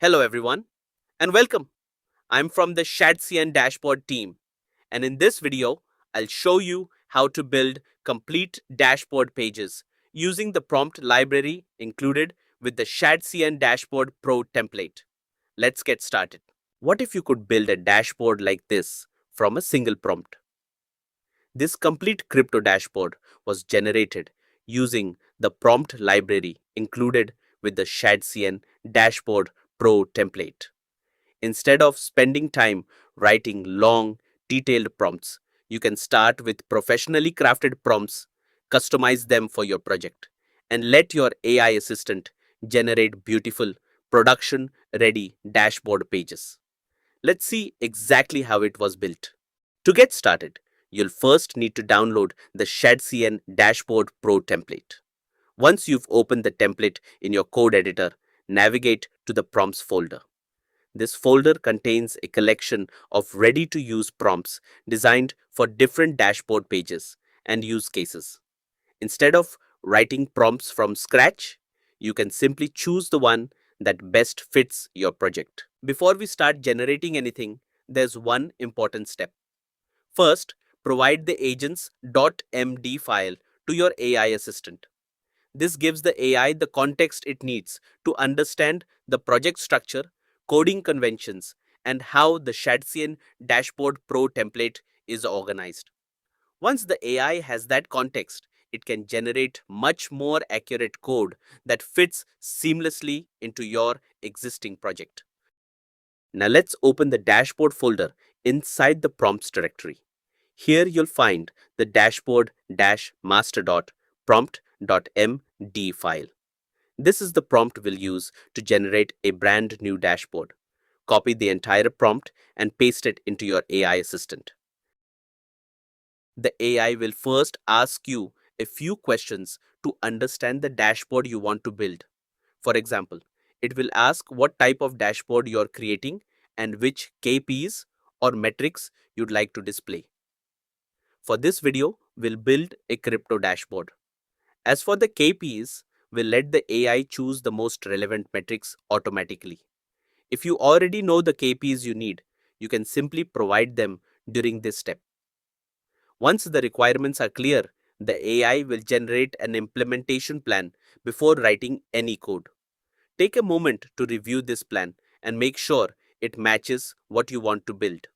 Hello everyone and welcome. I'm from the Shadcn Dashboard team, and in this video, I'll show you how to build complete dashboard pages using the prompt library included with the Shadcn Dashboard Pro template. Let's get started. What if you could build a dashboard like this from a single prompt? This complete crypto dashboard was generated using the prompt library included with the Shadcn Dashboard Pro template. Instead of spending time writing long, detailed prompts, you can start with professionally crafted prompts, customize them for your project, and let your AI assistant generate beautiful, production ready dashboard pages. Let's see exactly how it was built. To get started, you'll first need to download the Shadcn Dashboard Pro template. Once you've opened the template in your code editor, navigate to the prompts folder. This folder contains a collection of ready to use prompts designed for different dashboard pages and use cases. Instead of writing prompts from scratch, you can simply choose the one that best fits your project. Before we start generating anything, there's one important step. First, provide the agents.md file to your AI assistant. This gives the AI the context it needs to understand the project structure, coding conventions, and how the Shadcn Dashboard Pro template is organized. Once the AI has that context, it can generate much more accurate code that fits seamlessly into your existing project. Now let's open the dashboard folder inside the prompts directory. Here you'll find the dashboard-master.prompt.md file. This is the prompt we'll use to generate a brand new dashboard. Copy the entire prompt and paste it into your AI assistant. The AI will first ask you a few questions to understand the dashboard you want to build. For example, it will ask what type of dashboard you're creating and which KPIs or metrics you'd like to display. For this video, we'll build a crypto dashboard. As for the KPIs, we'll let the AI choose the most relevant metrics automatically. If you already know the KPIs you need, you can simply provide them during this step. Once the requirements are clear, the AI will generate an implementation plan before writing any code. Take a moment to review this plan and make sure it matches what you want to build.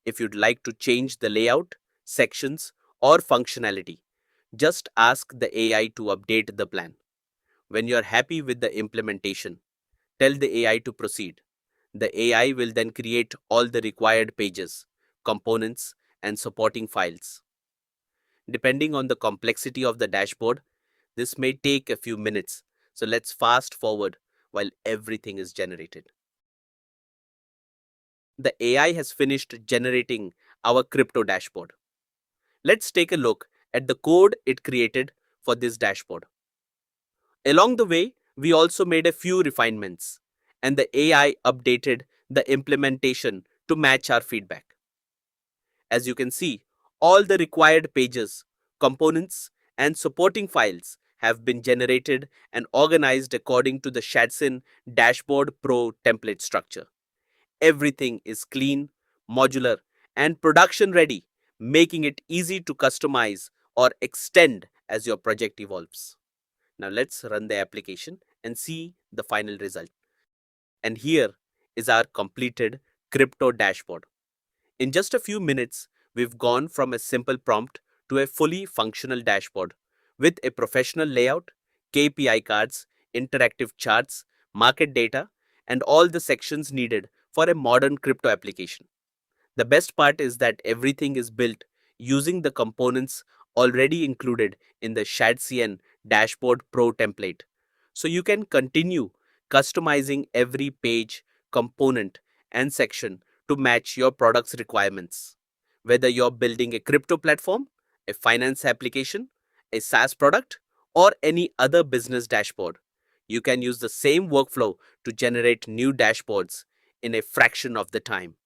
If you'd like to change the layout, sections, or functionality, just ask the AI to update the plan. When you're happy with the implementation, tell the AI to proceed. The AI will then create all the required pages, components, and supporting files. Depending on the complexity of the dashboard, this may take a few minutes, so let's fast forward while everything is generated. The AI has finished generating our crypto dashboard. Let's take a look at the code it created for this dashboard. Along the way, we also made a few refinements, and the AI updated the implementation to match our feedback. As you can see, all the required pages, components, and supporting files have been generated and organized according to the Shadcn Dashboard Pro template structure. Everything is clean, modular, and production ready, making it easy to customize or extend as your project evolves. Now let's run the application and see the final result. And here is our completed crypto dashboard. In just a few minutes, we've gone from a simple prompt to a fully functional dashboard with a professional layout, KPI cards, interactive charts, market data, and all the sections needed for a modern crypto application. The best part is that everything is built using the components already included in the Shadcn Dashboard Pro template. So you can continue customizing every page, component, and section to match your product's requirements. Whether you're building a crypto platform, a finance application, a SaaS product, or any other business dashboard, you can use the same workflow to generate new dashboards in a fraction of the time.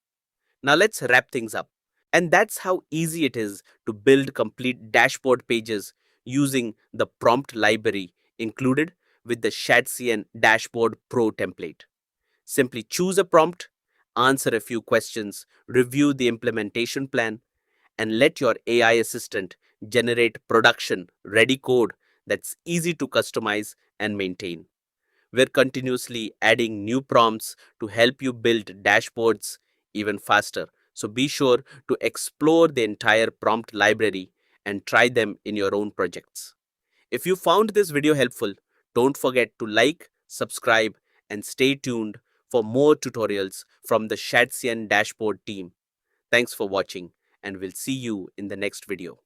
Now let's wrap things up. And that's how easy it is to build complete dashboard pages using the prompt library included with the Shadcn Dashboard Pro template. Simply choose a prompt, answer a few questions, review the implementation plan, and let your AI assistant generate production ready code that's easy to customize and maintain. We're continuously adding new prompts to help you build dashboards even faster. So be sure to explore the entire prompt library and try them in your own projects. If you found this video helpful, don't forget to like, subscribe, and stay tuned for more tutorials from the Shadcn Dashboard team. Thanks for watching, and we'll see you in the next video.